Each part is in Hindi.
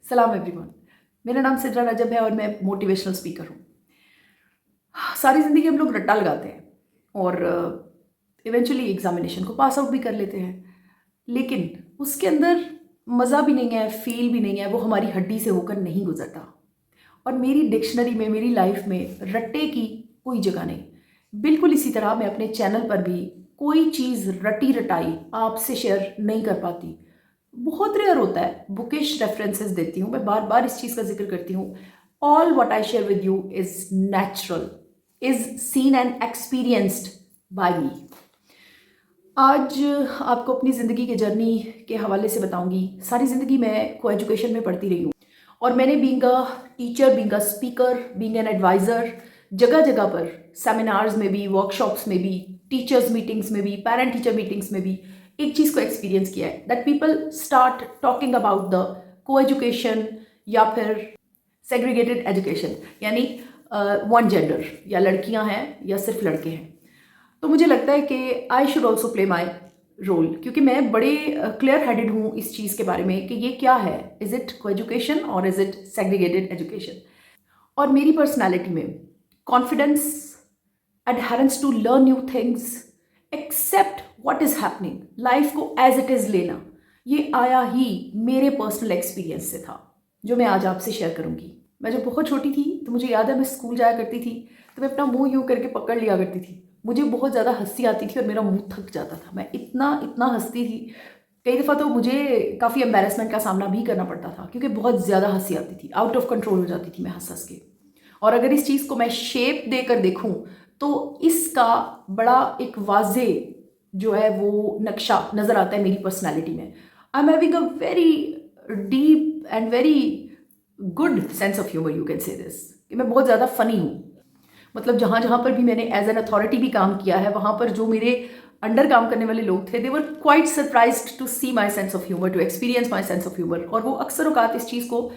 सलाम एवरीवन। मेरा नाम सिद्रा रजब है और मैं मोटिवेशनल स्पीकर हूँ। सारी ज़िंदगी हम लोग रट्टा लगाते हैं और इवेंचुअली एग्जामिनेशन को पास आउट भी कर लेते हैं, लेकिन उसके अंदर मज़ा भी नहीं है, फील भी नहीं है, वो हमारी हड्डी से होकर नहीं गुजरता। और मेरी डिक्शनरी में, मेरी लाइफ में रट्टे की कोई जगह नहीं। बिल्कुल इसी तरह मैं अपने चैनल पर भी कोई चीज़ रटी रटाई आपसे शेयर नहीं कर पाती। बहुत रेयर होता है, बुकिश रेफरेंसेस देती हूँ, मैं बार बार इस चीज़ का जिक्र करती हूँ। All what I share with you is natural, is seen and experienced by me. आज आपको अपनी ज़िंदगी के जर्नी के हवाले से बताऊंगी। सारी ज़िंदगी मैं को एजुकेशन में पढ़ती रही हूँ और मैंने being a teacher, being a speaker, being an advisor, जगह जगह पर सेमिनार्स में भी, वर्कशॉप्स में भी, टीचर्स मीटिंग्स में भी, पेरेंट टीचर मीटिंग्स में भी एक चीज़ को एक्सपीरियंस किया है, that people start talking about the को एजुकेशन या फिर सेग्रीगेटेड एजुकेशन, यानी वन जेंडर, या लड़कियां हैं या सिर्फ लड़के हैं। तो मुझे लगता है कि I should also play my role, क्योंकि मैं बड़े क्लियर हेडेड हूँ इस चीज़ के बारे में कि ये क्या है, इज़ इट को एजुकेशन और इज़ इट सेग्रीगेटेड एजुकेशन। और मेरी पर्सनैलिटी में confidence, adherence to learn new things, accept what is happening, life को एज इट इज़ लेना, ये आया ही मेरे पर्सनल एक्सपीरियंस से था, जो मैं आज आपसे शेयर करूंगी। मैं जब बहुत छोटी थी तो मुझे याद है, मैं स्कूल जाया करती थी तो मैं अपना मुंह यूं करके पकड़ लिया करती थी। मुझे बहुत ज़्यादा हंसी आती थी और मेरा मुंह थक जाता था, मैं इतना इतना हंसती थी। कई दफ़ा तो मुझे काफ़ी एम्बेरसमेंट का सामना भी करना पड़ता था, क्योंकि बहुत ज़्यादा हंसी आती थी, आउट ऑफ कंट्रोल हो जाती थी मैं हंस हंस के। और अगर इस चीज़ को मैं शेप देकर देखूं तो इसका बड़ा एक वाजे जो है वो नक्शा नज़र आता है मेरी पर्सनालिटी में। I am having a very deep and very good sense of humour, you can say this, कि मैं बहुत ज़्यादा फ़नी हूँ। मतलब जहाँ जहाँ पर भी मैंने एज एन अथॉरिटी भी काम किया है, वहाँ पर जो मेरे अंडर काम करने वाले लोग थे, they were quite surprised to see my sense of humour, to experience my sense of humour. और वो अक्सर औकात इस चीज़ को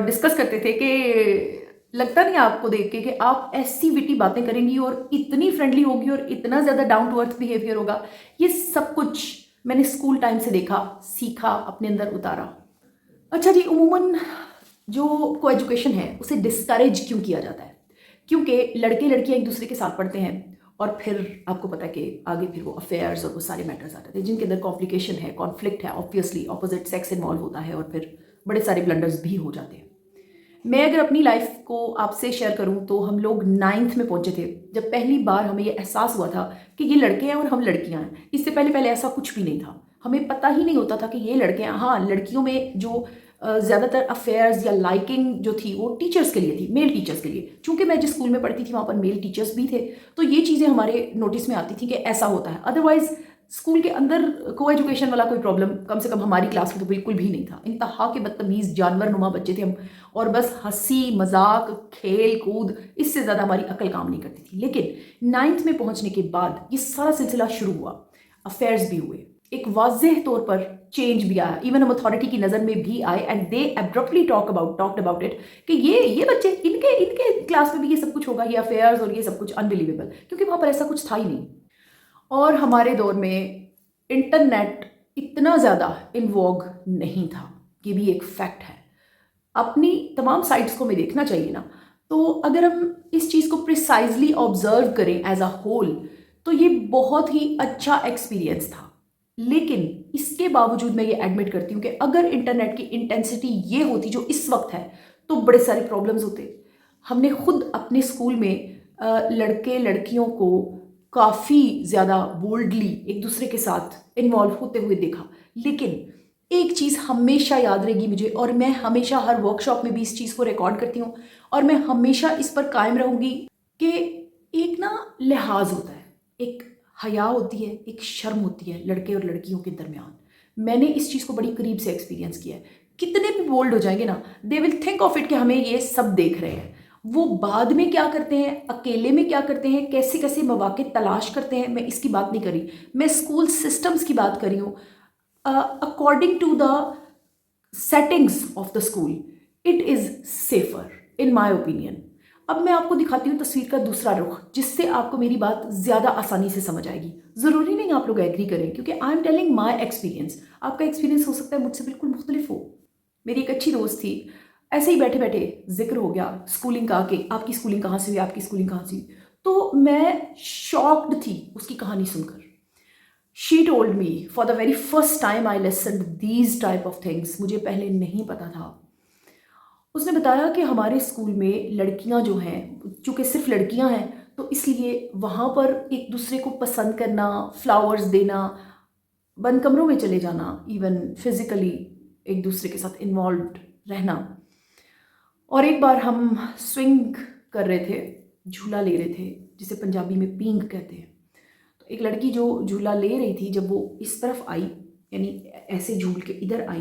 डिस्कस करते थे कि लगता नहीं आपको देख के कि आप ऐसी विटी बातें करेंगी और इतनी फ्रेंडली होगी और इतना ज़्यादा डाउन टू अर्थ बिहेवियर होगा। ये सब कुछ मैंने स्कूल टाइम से देखा, सीखा, अपने अंदर उतारा। अच्छा जी, उमूमन जो को एजुकेशन है उसे डिस्करेज क्यों किया जाता है? क्योंकि लड़के लड़कियां एक दूसरे के साथ पढ़ते हैं और फिर आपको पता है कि आगे फिर वो अफेयर्स और वो सारे मैटर्स आते हैं जिनके अंदर कॉम्प्लिकेशन है, कॉन्फ्लिक्ट है, ऑब्वियसली अपोजिट सेक्स इन्वॉल्व होता है और फिर बड़े सारे ब्लंडर्स भी हो जाते हैं। मैं अगर अपनी लाइफ को आपसे शेयर करूं तो हम लोग 9th में पहुंचे थे जब पहली बार हमें ये एहसास हुआ था कि ये लड़के हैं और हम लड़कियां हैं। इससे पहले पहले ऐसा कुछ भी नहीं था, हमें पता ही नहीं होता था कि ये लड़के हैं। हाँ, लड़कियों में जो ज़्यादातर अफेयर्स या लाइकिंग जो थी वो टीचर्स के लिए थी, मेल टीचर्स के लिए। चूंकि मैं जिस स्कूल में पढ़ती थी वहाँ पर मेल टीचर्स भी थे, तो ये चीज़ें हमारे नोटिस में आती थी कि ऐसा होता है। अदरवाइज स्कूल के अंदर को एजुकेशन वाला कोई प्रॉब्लम कम से कम हमारी क्लास में तो बिल्कुल भी नहीं था। इंतहा के बदतमीज़ जानवर नुमा बच्चे थे हम, और बस हंसी मजाक खेल कूद, इससे ज़्यादा हमारी अकल काम नहीं करती थी। लेकिन 9th में पहुंचने के बाद ये सारा सिलसिला शुरू हुआ, अफेयर्स भी हुए, एक वाज़ेह तौर पर चेंज भी आया, इवन हम अथॉरिटी की नज़र में भी आए, and they abruptly talked about it कि ये बच्चे, इनके इनके क्लास में भी ये सब कुछ होगा, ये अफेयर्स और ये सब कुछ अनबिलीवेबल, क्योंकि वहाँ पर ऐसा कुछ था ही नहीं। और हमारे दौर में इंटरनेट इतना ज़्यादा इन्वॉग नहीं था, ये भी एक फैक्ट है। अपनी तमाम साइट्स को हमें देखना चाहिए ना, तो अगर हम इस चीज़ को प्रिसाइजली ऑब्जर्व करें एज अ होल तो ये बहुत ही अच्छा एक्सपीरियंस था। लेकिन इसके बावजूद मैं ये एडमिट करती हूँ कि अगर इंटरनेट की इंटेंसिटी ये होती जो इस वक्त है तो बड़े सारे प्रॉब्लम्स होते। हमने खुद अपने स्कूल में लड़के लड़कियों को काफ़ी ज़्यादा बोल्डली एक दूसरे के साथ इन्वॉल्व होते हुए देखा। लेकिन एक चीज़ हमेशा याद रहेगी मुझे, और मैं हमेशा हर वर्कशॉप में भी इस चीज़ को रिकॉर्ड करती हूँ और मैं हमेशा इस पर कायम रहूँगी कि एक ना लिहाज होता है, एक हया होती है, एक शर्म होती है लड़के और लड़कियों के दरमियान। मैंने इस चीज़ को बड़ी करीब से एक्सपीरियंस किया है। कितने भी बोल्ड हो जाएंगे ना, they will think of it कि हमें ये सब देख रहे हैं। वो बाद में क्या करते हैं, अकेले में क्या करते हैं, कैसे कैसे मौके तलाश करते हैं, मैं इसकी बात नहीं करी, मैं स्कूल सिस्टम्स की बात करी हूँ। According to the settings of the school it is safer in my opinion. अब मैं आपको दिखाती हूँ तस्वीर का दूसरा रुख, जिससे आपको मेरी बात ज़्यादा आसानी से समझ आएगी। ज़रूरी नहीं आप लोग एग्री करें, क्योंकि I am telling my experience. आपका एक्सपीरियंस हो सकता है मुझसे बिल्कुल मुख्तलिफ हो। मेरी एक अच्छी दोस्त थी, ऐसे ही बैठे बैठे जिक्र हो गया स्कूलिंग का, कि आपकी स्कूलिंग कहाँ से हुई, आपकी स्कूलिंग कहाँ से हुई। तो मैं शॉक्ड थी उसकी कहानी सुनकर। She told me for the very first time I listened these type of things, मुझे पहले नहीं पता था। उसने बताया कि हमारे स्कूल में लड़कियां जो हैं, चूँकि सिर्फ लड़कियां हैं, तो इसलिए वहाँ पर एक दूसरे को पसंद करना, फ्लावर्स देना, बंद कमरों में चले जाना, इवन फिजिकली एक दूसरे के साथ इन्वॉल्व रहना। और एक बार हम स्विंग कर रहे थे, झूला ले रहे थे, जिसे पंजाबी में पींग कहते हैं। तो एक लड़की जो झूला ले रही थी, जब वो इस तरफ आई, यानी ऐसे झूल के इधर आई,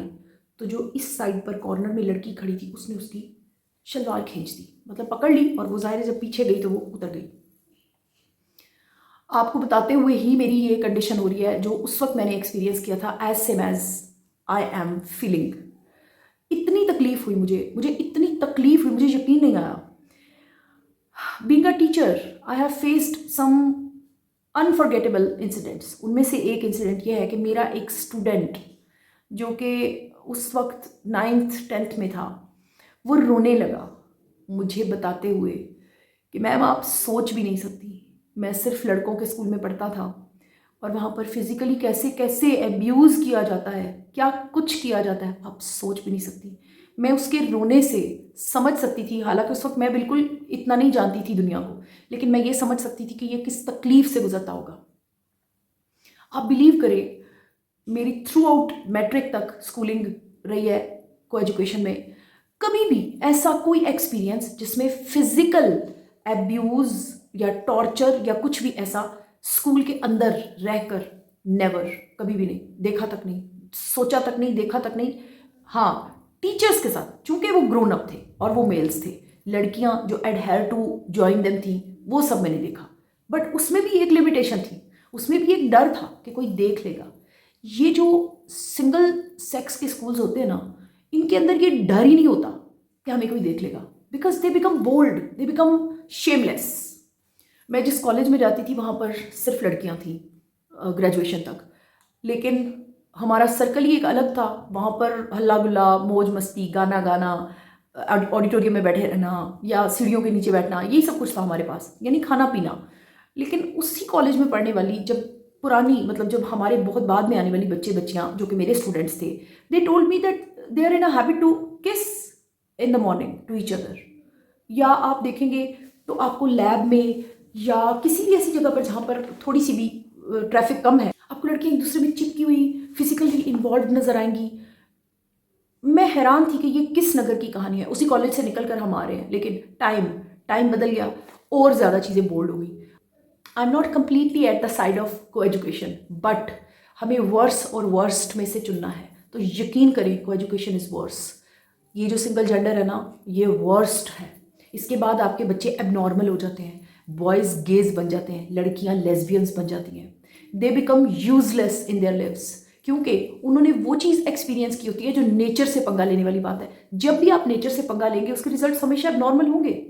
तो जो इस साइड पर कॉर्नर में लड़की खड़ी थी, उसने उसकी शलवार खींच दी, मतलब पकड़ ली, और वो ज़ाहिर है जब पीछे गई तो वो उतर गई। आपको बताते हुए ही मेरी ये कंडीशन हो रही है जो उस वक्त मैंने एक्सपीरियंस किया था, as same as I am feeling. इतनी तकलीफ हुई मुझे इतनी तकलीफ हुई, मुझे यकीन नहीं आया। Being a teacher I have faced some unforgettable incidents. उनमें से एक इंसिडेंट ये है कि मेरा एक स्टूडेंट जो कि उस वक्त 9th-10th में था, वो रोने लगा मुझे बताते हुए कि मैम आप सोच भी नहीं सकती, मैं सिर्फ लड़कों के स्कूल में पढ़ता था और वहाँ पर फिज़िकली कैसे कैसे एब्यूज़ किया जाता है, क्या कुछ किया जाता है, आप सोच भी नहीं सकती। मैं उसके रोने से समझ सकती थी, हालांकि उस वक्त मैं बिल्कुल इतना नहीं जानती थी दुनिया को, लेकिन मैं ये समझ सकती थी कि ये किस तकलीफ़ से गुजरता होगा। आप बिलीव करें, मेरी थ्रू आउट मैट्रिक तक स्कूलिंग रही है को एजुकेशन में, कभी भी ऐसा कोई एक्सपीरियंस जिसमें फिजिकल एब्यूज़ या टॉर्चर या कुछ भी ऐसा स्कूल के अंदर रहकर, नेवर, कभी भी नहीं देखा, तक नहीं सोचा, तक नहीं देखा, तक नहीं। हाँ, टीचर्स के साथ, चूंकि वो ग्रोन अप थे और वो मेल्स थे, लड़कियां जो एडहेयर टू जॉइन देम थी, वो सब मैंने देखा, बट उसमें भी एक लिमिटेशन थी, उसमें भी एक डर था कि कोई देख लेगा। ये जो सिंगल सेक्स के स्कूल्स होते हैं ना, इनके अंदर ये डर ही नहीं होता कि हमें कोई देख लेगा, because they become bold, they become shameless. मैं जिस कॉलेज में जाती थी वहाँ पर सिर्फ लड़कियाँ थीं ग्रेजुएशन तक, लेकिन हमारा सर्कल ही एक अलग था। वहाँ पर हल्ला गुल्ला, मौज मस्ती, गाना गाना, ऑडिटोरियम में बैठे रहना या सीढ़ियों के नीचे बैठना, यही सब कुछ था हमारे पास, यानी खाना पीना। लेकिन उसी कॉलेज में पढ़ने वाली जब पुरानी, मतलब जब हमारे बहुत बाद में आने वाली बच्चे बच्चियाँ जो कि मेरे स्टूडेंट्स थे, they told me that they are in a habit to kiss in the morning to each other. या आप देखेंगे तो आपको लैब में या किसी भी ऐसी जगह पर जहाँ पर थोड़ी सी भी ट्रैफिक कम है, आपको लड़कियाँ एक दूसरे में चिपकी हुई, फिजिकली इन्वॉल्व नजर आएंगी। मैं हैरान थी कि ये किस नगर की कहानी है। उसी कॉलेज से निकल कर हम आ रहे हैं, लेकिन टाइम बदल गया और ज़्यादा चीज़ें बोल्ड हो गई। I am not completely at the side of को एजुकेशन, बट हमें वर्स और वर्स्ट में से चुनना है, तो यकीन करें को एजुकेशन इज़ वर्स। ये जो सिंगल जेंडर है ना, ये वर्स्ट है। इसके बाद आपके बच्चे एबनॉर्मल हो जाते हैं, बॉयज़ गेज बन जाते हैं, लड़कियां लेस्बियंस बन जाती हैं, they become useless in their lives, क्योंकि उन्होंने वो चीज़ एक्सपीरियंस की होती है जो नेचर से पंगा लेने वाली बात है। जब भी आप नेचर से पंगा लेंगे, उसके रिजल्ट हमेशा एबनॉर्मल होंगे।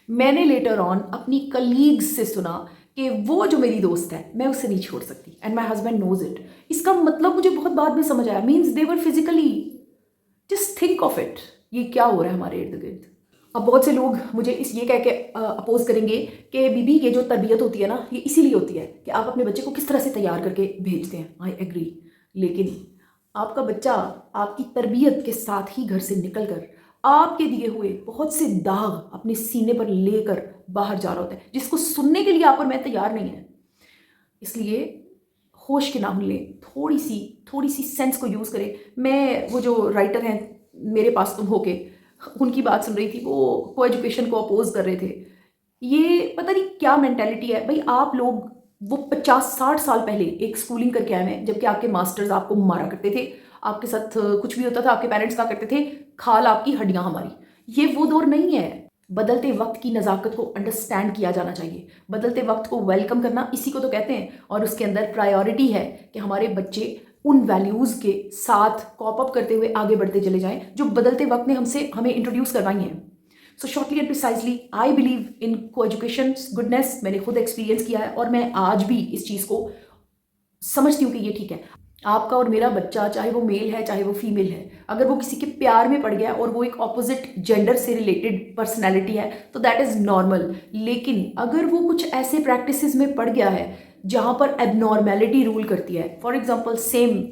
मैंने लेटर ऑन अपनी कलीग्स से सुना कि वो जो मेरी दोस्त है, मैं उसे नहीं छोड़ सकती, and my husband knows it. इसका मतलब मुझे बहुत बाद में समझ आया, means they were physically, just think of it, ये क्या हो रहा है हमारे इर्द गिर्द। अब बहुत से लोग मुझे ये कह के अपोज करेंगे कि बीबी ये जो तरबियत होती है ना, ये इसीलिए होती है कि आप अपने बच्चे को किस तरह से तैयार करके भेजते हैं। आई एग्री, लेकिन आपका बच्चा आपकी तरबियत के साथ ही घर से निकल कर आपके दिए हुए बहुत से दाग अपने सीने पर लेकर बाहर जा रहा होता है, जिसको सुनने के लिए आप और मैं तैयार नहीं है। इसलिए होश के नाम लें, थोड़ी सी सेंस को यूज़ करें। मैं वो जो राइटर हैं मेरे पास तुम होके, उनकी बात सुन रही थी, वो को एजुकेशन को अपोज कर रहे थे। ये पता नहीं क्या मेंटेलिटी है भाई। आप लोग वो 50-60 साल पहले एक स्कूलिंग करके आए हैं, जबकि आपके मास्टर्स आपको मारा करते थे, आपके साथ कुछ भी होता था आपके पेरेंट्स क्या करते थे, खाल आपकी हड्डियां हमारी। ये वो दौर नहीं है। बदलते वक्त की नज़ाकत को अंडरस्टैंड किया जाना चाहिए, बदलते वक्त को वेलकम करना इसी को तो कहते हैं। और उसके अंदर प्रायोरिटी है कि हमारे बच्चे उन वैल्यूज़ के साथ कॉप अप करते हुए आगे बढ़ते चले जाएं जो बदलते वक्त ने हमें इंट्रोड्यूस करवाई हैं। So shortly and precisely, I believe in coeducation goodness. मैंने खुद एक्सपीरियंस किया है और मैं आज भी इस चीज़ को समझती हूँ कि ये ठीक है। आपका और मेरा बच्चा, चाहे वो मेल है चाहे वो फीमेल है, अगर वो किसी के प्यार में पड़ गया और वो एक ऑपोजिट जेंडर से रिलेटेड पर्सनैलिटी है तो दैट इज़ नॉर्मल। लेकिन अगर वो कुछ ऐसे प्रैक्टिसेस में पड़ गया है जहाँ पर एबनॉर्मेलिटी रूल करती है, फॉर एग्जांपल सेम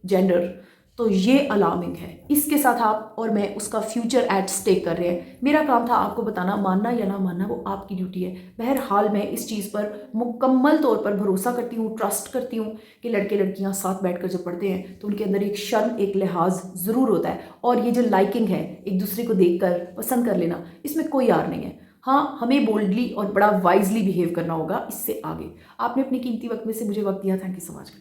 जेंडर, तो ये अलार्मिंग है। इसके साथ आप और मैं उसका फ्यूचर एट स्टेक कर रहे हैं। मेरा काम था आपको बताना, मानना या ना मानना वो आपकी ड्यूटी है। बहरहाल मैं इस चीज़ पर मुकम्मल तौर पर भरोसा करती हूँ, ट्रस्ट करती हूँ कि लड़के लड़कियाँ साथ बैठकर जब पढ़ते हैं तो उनके अंदर एक शर्म, एक लिहाज ज़रूर होता है। और ये जो लाइकिंग है, एक दूसरे को देखकर पसंद कर लेना, इसमें कोई यार नहीं है। हाँ, हमें बोल्डली और बड़ा वाइजली बिहेव करना होगा इससे आगे। आपने अपनी कीमती वक्त में से मुझे वक्त दिया। Thank you so much.